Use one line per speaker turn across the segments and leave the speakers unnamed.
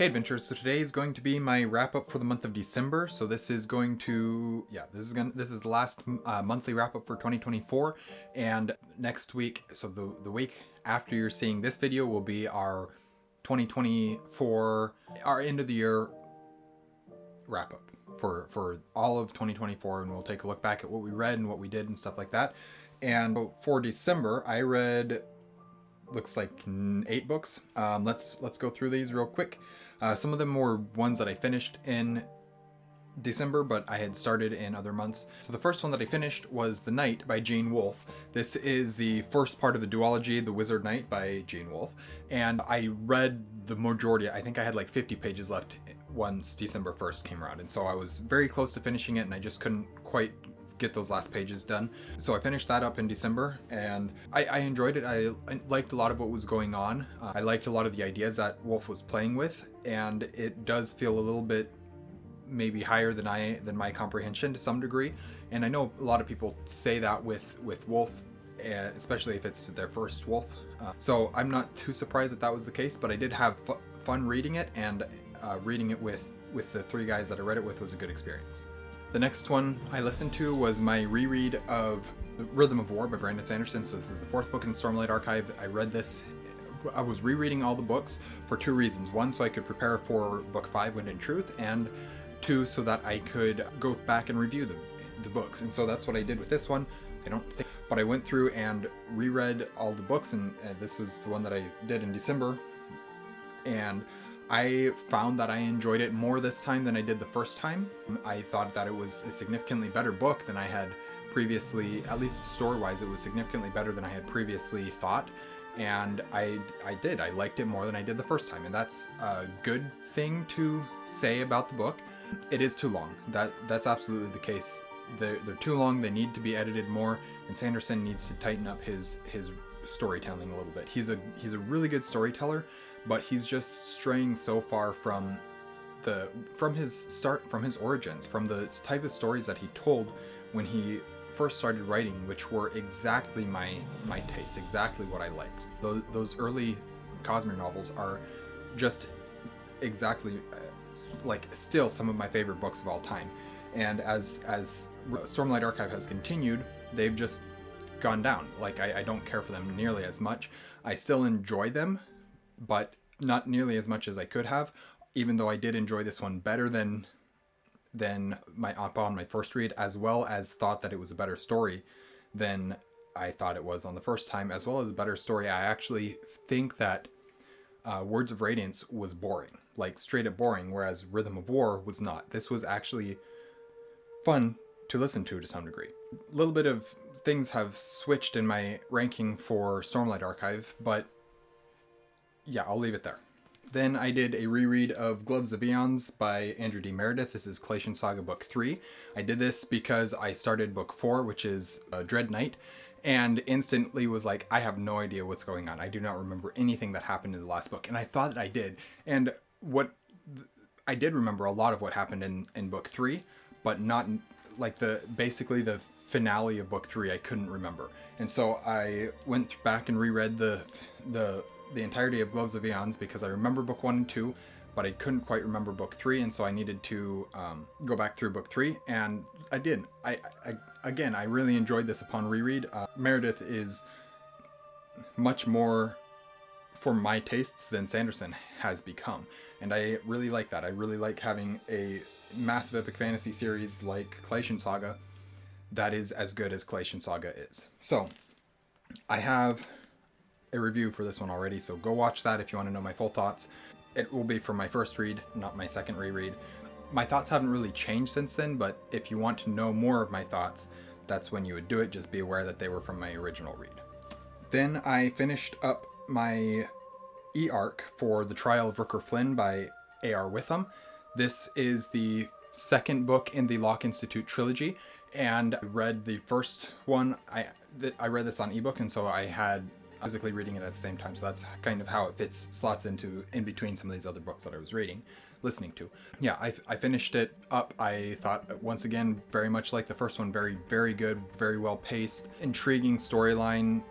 Hey adventurers, so today is going to be my wrap up for the month of December. So this is going to, this is the last monthly wrap up for 2024. And next week, so the week after you're seeing this video will be our 2024, our end of the year wrap up for all of 2024. And we'll take a look back at what we read and what we did and stuff like that. And for December, I read, looks like 8 books. Let's go through these real quick. Some of them were ones that I finished in December, but I had started in other months. So the first one that I finished was The Knight by Gene Wolfe. This is the first part of the duology, The Wizard Knight by Gene Wolfe. And I read the majority. I think I had like 50 pages left once December 1st came around. And so I was very close to finishing it and I just couldn't quite get those last pages done. So I finished that up in December and I enjoyed it. I liked a lot of what was going on. I liked a lot of the ideas that Wolfe was playing with, and it does feel a little bit maybe higher than my comprehension to some degree. And I know a lot of people say that with Wolfe, especially if it's their first Wolfe. So I'm not too surprised that was the case, but I did have fun reading it, and reading it with the 3 guys that I read it with was a good experience. The next one I listened to was my reread of The Rhythm of War by Brandon Sanderson. So this is the 4th book in the Stormlight Archive. I read this. I was rereading all the books for 2 reasons. 1, so I could prepare for book 5, Wind and Truth, and 2, so that I could go back and review the books. And so that's what I did with this one. But I went through and reread all the books, and this was the one that I did in December. And I found that I enjoyed it more this time than I did the first time. I thought that it was a significantly better book than I had previously, at least story-wise, it was significantly better than I had previously thought. And I liked it more than I did the first time. And that's a good thing to say about the book. It is too long. That's absolutely the case. They're too long. They need to be edited more. And Sanderson needs to tighten up his storytelling a little bit. He's a really good storyteller, but he's just straying so far from his origins, from the type of stories that he told when he first started writing, which were exactly my taste, exactly what I liked. Those early Cosmere novels are just exactly like still some of my favorite books of all time. And as Stormlight Archive has continued, they've just gone down. Like I don't care for them nearly as much. I still enjoy them, but not nearly as much as I could have, even though I did enjoy this one better than my first read, as well as thought that it was a better story than I thought it was on the first time, as well as a better story. I actually think that Words of Radiance was boring, like straight up boring, whereas Rhythm of War was not. This was actually fun to listen to some degree. A little bit of things have switched in my ranking for Stormlight Archive, but yeah, I'll leave it there. Then I did a reread of Gloves of Eons by Andrew D. Meredith. This is Collation Saga Book 3. I did this because I started Book 4, which is Dread Knight, and instantly was like, I have no idea what's going on. I do not remember anything that happened in the last book, and I thought that I did. And I did remember a lot of what happened in Book 3, but not like basically the finale of Book 3 I couldn't remember. And so I went back and reread the entirety of Gloves of Eons because I remember book 1 and 2, but I couldn't quite remember book 3, and so I needed to go back through book 3, and I did. I really enjoyed this upon reread. Meredith is much more for my tastes than Sanderson has become, and I really like that. I really like having a massive epic fantasy series like Collation Saga that is as good as Collation Saga is. So I have a review for this one already, so go watch that if you want to know my full thoughts. It will be from my first read, not my second reread. My thoughts haven't really changed since then, but if you want to know more of my thoughts, that's when you would do it. Just be aware that they were from my original read. Then I finished up my e-arc for The Trial of Rooker Flynn by A.R. Witham. This is the second book in the Locke Institute trilogy, and I read the first one. I read this on ebook, and so I had physically reading it at the same time, so that's kind of how it slots in between some of these other books that I was listening to. Yeah, I finished it up. I thought, once again, very much like the first one, very, very good, very well paced, intriguing storyline,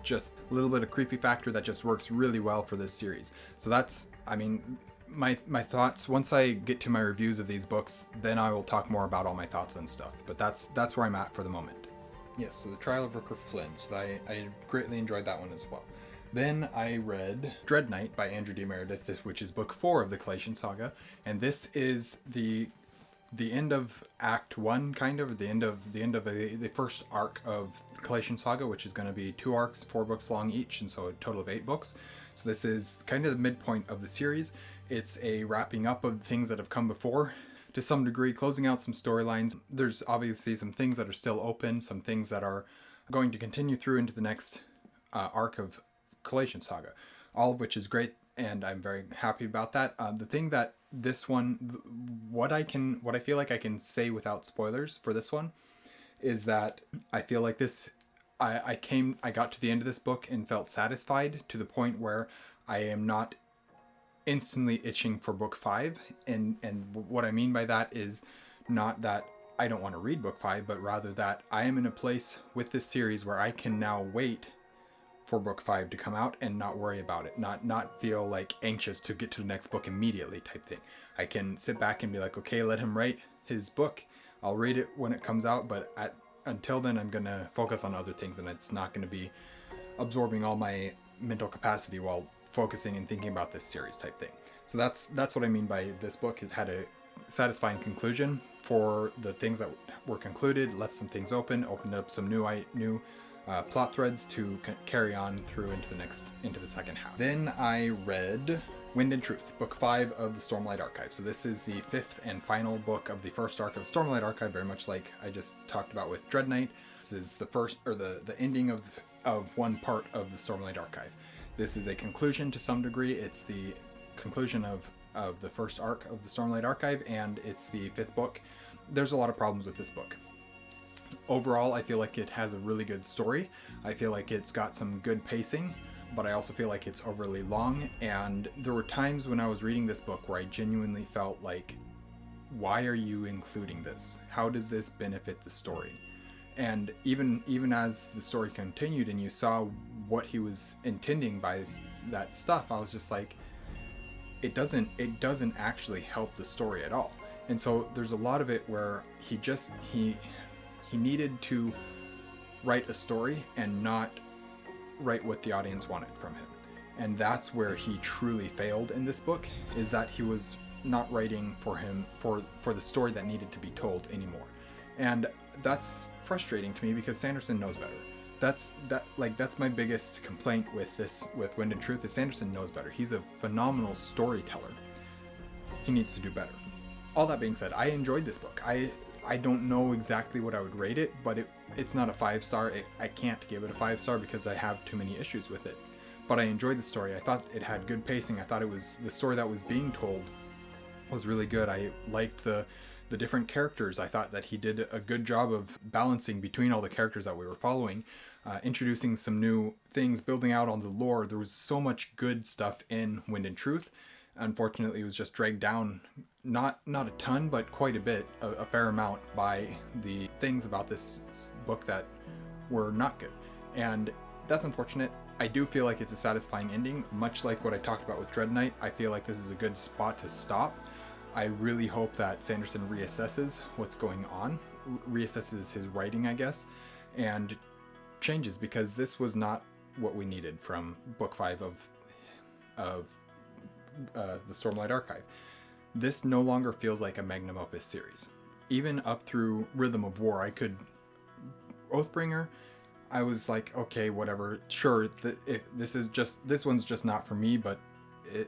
just a little bit of creepy factor that just works really well for this series. So that's, I mean, my thoughts, once I get to my reviews of these books, then I will talk more about all my thoughts and stuff. But that's where I'm at for the moment. Yes, so The Trial of Rooker Flynn. So I greatly enjoyed that one as well. Then I read Dreadnought by Andrew D. Meredith, which is book 4 of the Collation Saga, and this is the end of Act 1, kind of the end of the first arc of the Collation Saga, which is going to be 2 arcs, 4 books long each, and so a total of 8 books. So this is kind of the midpoint of the series. It's a wrapping up of things that have come before, to some degree, closing out some storylines. There's obviously some things that are still open, some things that are going to continue through into the next arc of Collation Saga, all of which is great, and I'm very happy about that. The thing that this one, what I feel like I can say without spoilers for this one, is that I feel like this, I got to the end of this book and felt satisfied to the point where I am not instantly itching for book 5, and what I mean by that is not that I don't want to read book 5, but rather that I am in a place with this series where I can now wait for book 5 to come out and not worry about it, not feel like anxious to get to the next book immediately type thing. I can sit back and be like, okay, let him write his book. I'll read it when it comes out, but until then I'm gonna focus on other things, and it's not gonna be absorbing all my mental capacity while focusing and thinking about this series type thing. So that's what I mean by this book. It had a satisfying conclusion for the things that were concluded, left some things open, opened up some new plot threads to carry on through into the second half. Then I read Wind and Truth, book 5 of the Stormlight Archive. So this is the 5th and final book of the first arc of Stormlight Archive, very much like I just talked about with Dreadnought. This is the first, or the ending of one part of the Stormlight Archive. This is a conclusion to some degree. It's the conclusion of the first arc of the Stormlight Archive, and it's the 5th book. There's a lot of problems with this book. Overall, I feel like it has a really good story. I feel like it's got some good pacing, but I also feel like it's overly long. And there were times when I was reading this book where I genuinely felt like, why are you including this? How does this benefit the story? And even as the story continued and you saw what he was intending by that stuff, I was just like, it doesn't actually help the story at all. And so there's a lot of it where he needed to write a story and not write what the audience wanted from him. And that's where he truly failed in this book, is that he was not writing for the story that needed to be told anymore. And that's frustrating to me because Sanderson knows better. That's my biggest complaint with Wind and Truth, is Sanderson knows better. He's a phenomenal storyteller. He needs to do better. All that being said, I enjoyed this book. I don't know exactly what I would rate it, but it's not a 5-star. I can't give it a 5-star because I have too many issues with it. But I enjoyed the story. I thought it had good pacing. I thought the story that was being told was really good. I liked the different characters. I thought that he did a good job of balancing between all the characters that we were following, introducing some new things, building out on the lore. There was so much good stuff in Wind and Truth. Unfortunately, it was just dragged down, not a ton, but quite a bit, a fair amount, by the things about this book that were not good. And that's unfortunate. I do feel like it's a satisfying ending, much like what I talked about with Dreadnought. I feel like this is a good spot to stop. I really hope that Sanderson reassesses what's going on, reassesses his writing, I guess, and changes, because this was not what we needed from book 5 of the Stormlight Archive. This no longer feels like a magnum opus series. Even up through Rhythm of War, Oathbringer, I was like, okay, whatever, sure, this one's just not for me, but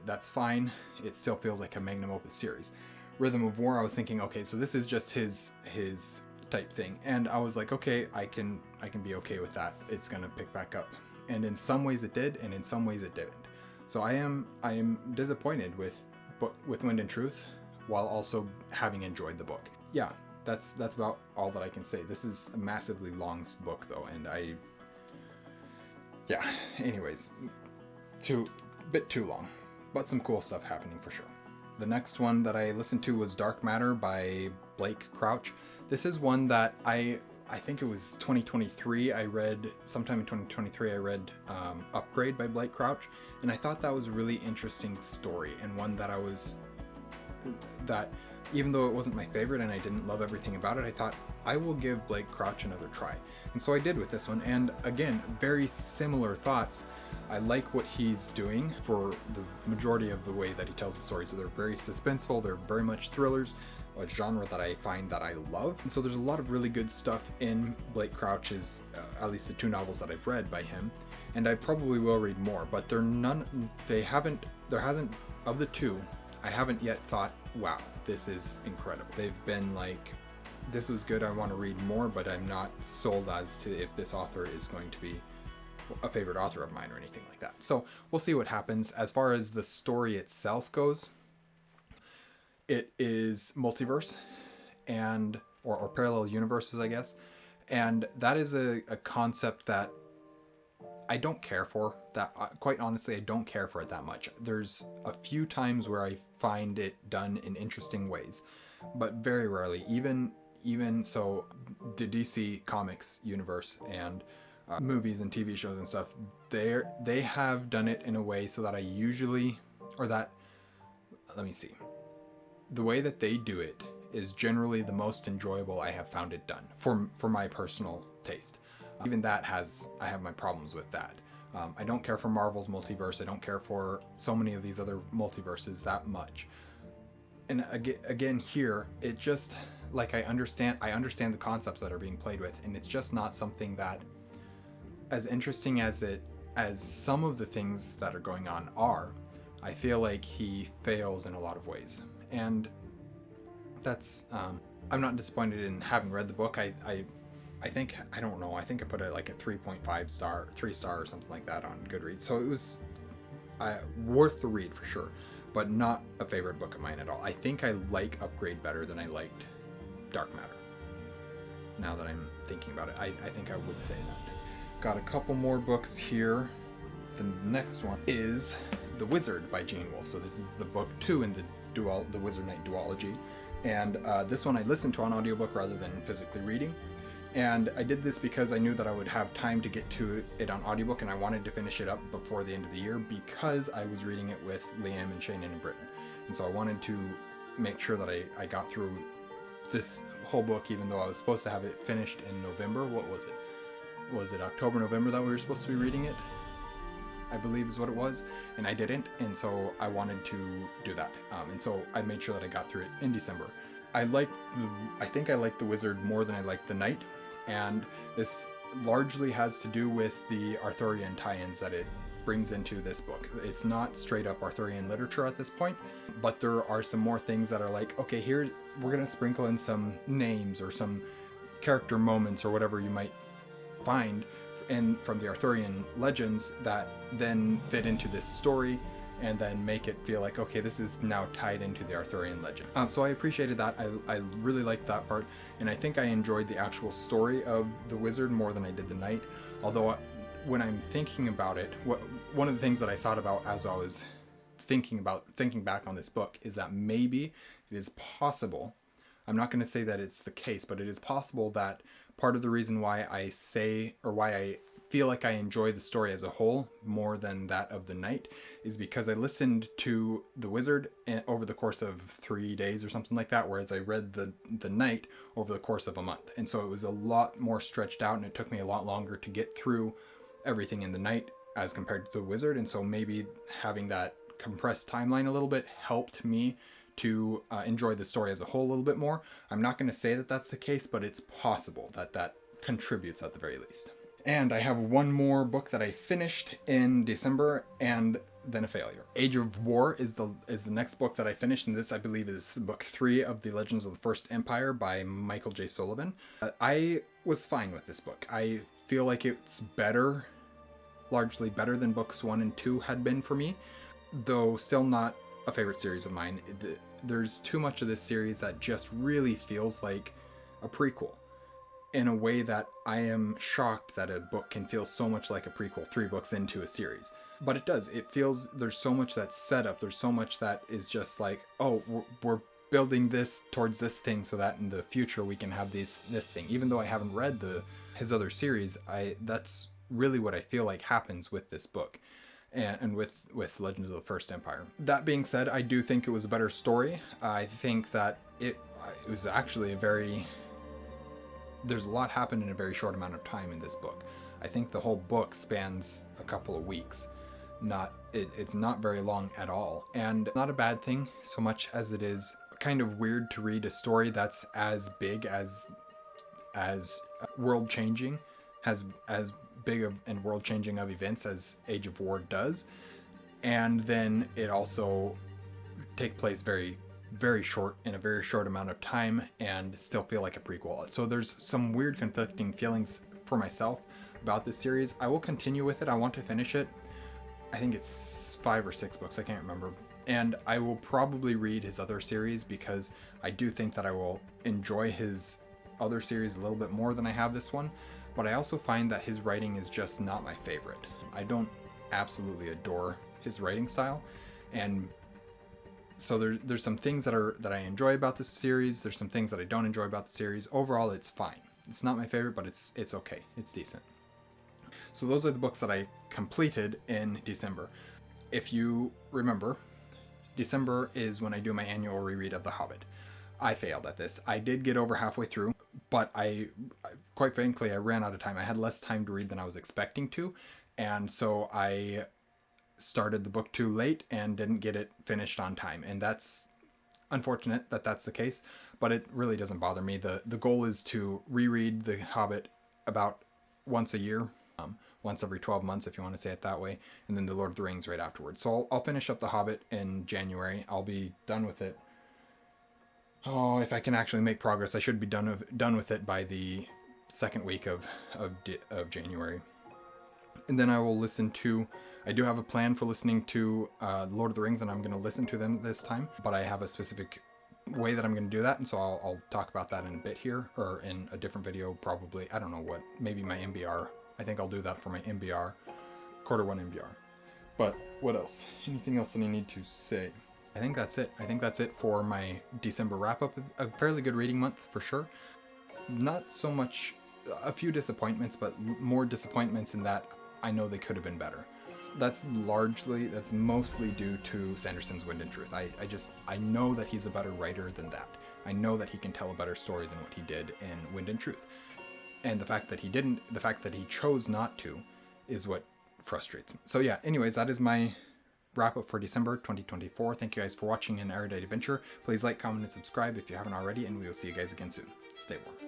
that's fine. It still feels like a magnum opus series. Rhythm of War, I was thinking, okay, so this is just his type thing, and I was like, okay, I can be okay with that. It's gonna pick back up, and in some ways it did, and in some ways it didn't. So I am disappointed with Wind and Truth, while also having enjoyed the book. Yeah, that's about all that I can say. This is a massively long book though, and anyways, bit too long, but some cool stuff happening for sure. The next one that I listened to was Dark Matter by Blake Crouch. This is one that I I think it was 2023, sometime in 2023, I read Upgrade by Blake Crouch, and I thought that was a really interesting story, and one that even though it wasn't my favorite and I didn't love everything about it, I thought I will give Blake Crouch another try. And so I did with this one, and again, very similar thoughts. I like what he's doing for the majority of the way that he tells the story. So they're very suspenseful, they're very much thrillers, a genre that I find that I love. And so there's a lot of really good stuff in Blake Crouch's, at least the 2 novels that I've read by him. And I probably will read more, but there hasn't, of the 2, I haven't yet thought, wow, this is incredible. They've been like, this was good, I want to read more, but I'm not sold as to if this author is going to be a favorite author of mine or anything like that. So we'll see what happens. As far as the story itself goes, it is multiverse and or parallel universes, I guess. And that is a concept that I don't care for. That quite honestly, I don't care for it that much. There's a few times where I find it done in interesting ways, but very rarely. Even so, the DC Comics universe and movies and TV shows and stuff, they have done it in a way so that let me see. The way that they do it is generally the most enjoyable I have found it done for my personal taste. Even that I have my problems with that. I don't care for Marvel's multiverse. I don't care for so many of these other multiverses that much. And again here, it just, like, I understand the concepts that are being played with, and it's just not something that, as interesting as some of the things that are going on are, I feel like he fails in a lot of ways. And that's, I'm not disappointed in having read the book. I think, I don't know, I think I put it like a 3.5 star, 3 star or something like that on Goodreads. So it was worth the read for sure, but not a favorite book of mine at all. I think I like Upgrade better than I liked Dark Matter. Now that I'm thinking about it, I think I would say that. Got a couple more books here. The next one is The Wizard by Gene Wolfe. So this is the book 2 in the Wizard Knight duology. And this one I listened to on audiobook rather than physically reading. And I did this because I knew that I would have time to get to it on audiobook, and I wanted to finish it up before the end of the year because I was reading it with Liam and Shannon and Britton. And so I wanted to make sure that I got through this whole book, even though I was supposed to have it finished in November. What was it? Was it October, November that we were supposed to be reading it? I believe is what it was, and I didn't, and so I wanted to do that. And so I made sure that I got through it in December. I think I liked The Wizard more than I liked The Knight, and this largely has to do with the Arthurian tie-ins that it brings into this book. It's not straight up Arthurian literature at this point, but there are some more things that are like, okay, here we're gonna sprinkle in some names or some character moments or whatever you might find from the Arthurian legends that then fit into this story and then make it feel like, okay, this is now tied into the Arthurian legend. So I appreciated that. I really liked that part, and I think I enjoyed the actual story of the Wizard more than I did the Knight. Although when I'm thinking about it, one of the things that I thought about as I was thinking back on this book is that maybe it is possible, I'm not going to say that it's the case, but it is possible that part of the reason why I feel like I enjoy the story as a whole more than that of the Knight is because I listened to The Wizard over the course of 3 days or something like that, whereas I read the Knight over the course of a month. And so it was a lot more stretched out, and it took me a lot longer to get through everything in the Knight as compared to The Wizard. And so maybe having that compressed timeline a little bit helped me to enjoy the story as a whole a little bit more. I'm not going to say that that's the case, but it's possible that contributes at the very least. And I have one more book that I finished in December and then a failure. Age of War is the next book that I finished, and this I believe is book 3 of the Legends of the First Empire by Michael J. Sullivan. I was fine with this book. I feel like it's largely better than books 1 and 2 had been for me, though still not a favorite series of mine. There's too much of this series that just really feels like a prequel in a way that I am shocked that a book can feel so much like a prequel 3 books into a series. But it does. It feels there's so much that's set up. There's so much that is just like, oh, we're building this towards this thing so that in the future we can have this thing. Even though I haven't read his other series, that's really what I feel like happens with this book. And with Legends of the First Empire. That being said, I do think it was a better story. I think that it was actually there's a lot happened in a very short amount of time in this book. I think the whole book spans a couple of weeks. It's not very long at all, and not a bad thing so much as it is kind of weird to read a story that's as big as world changing, as big of and world changing of events as Age of War does, and then it also take place very short in a very short amount of time and still feel like a prequel. So there's some weird conflicting feelings for myself about this series. I will continue with it. I want to finish it. I think it's 5 or 6 books, I can't remember. And I will probably read his other series because I do think that I will enjoy his other series a little bit more than I have this one. But I also find that his writing is just not my favorite. I don't absolutely adore his writing style, and so there's some things that I enjoy about this series. There's some things that I don't enjoy about the series. Overall, it's fine. It's not my favorite, but it's okay. It's decent. So those are the books that I completed in December. If you remember, December is when I do my annual reread of The Hobbit. I failed at this. I did get over halfway through, but quite frankly, I ran out of time. I had less time to read than I was expecting to, and so I started the book too late and didn't get it finished on time. And that's unfortunate that that's the case, but it really doesn't bother me. The goal is to reread The Hobbit about once a year, once every 12 months, if you want to say it that way, and then The Lord of the Rings right afterwards. So I'll finish up The Hobbit in January. I'll be done with it. Oh, if I can actually make progress, I should be done with it by the second week of January. And then I will listen to, I do have a plan for listening to Lord of the Rings, and I'm going to listen to them this time, but I have a specific way that I'm going to do that, and so I'll talk about that in a bit here, or in a different video probably. I don't know what, maybe my MBR. I think I'll do that for my MBR, quarter 1 MBR. But what else? Anything else that I need to say? I think that's it. I think that's it for my December wrap-up. A fairly good reading month for sure. Not so much, a few disappointments, but more disappointments in that I know they could have been better. That's mostly due to Sanderson's Wind and Truth. I know that he's a better writer than that. I know that he can tell a better story than what he did in Wind and Truth. And the fact that he chose not to, is what frustrates me. So yeah, anyways, that is my wrap up for December 2024. Thank you guys for watching an Erudite Adventure. Please like, comment, and subscribe if you haven't already, and we will see you guys again soon. Stay warm.